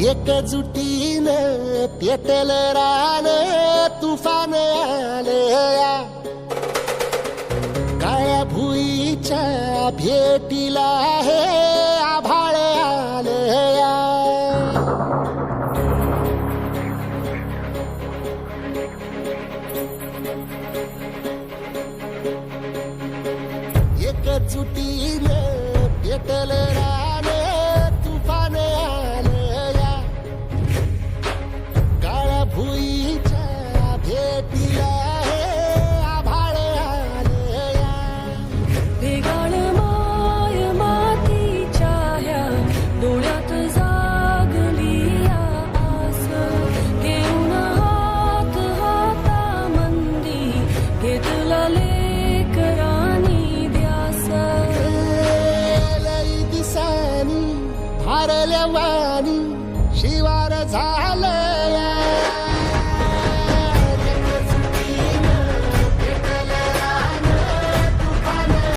एकजुटीनं पेटल रान तुफान आलया काळ्या भुईच्या भेटीला हे आभाळ आलया एकजुटीनं पेटल रान तुफान आलया काळ्या भुईच्या भेटीला हे आभाळ आलया वेगाळ माय मातीच्या ह्या डोळ्यात जागली आस घेऊन हात हातामंदी घेतला लेकरानी ध्यास लई दिसानी भारल्या वाणी शिवार झालं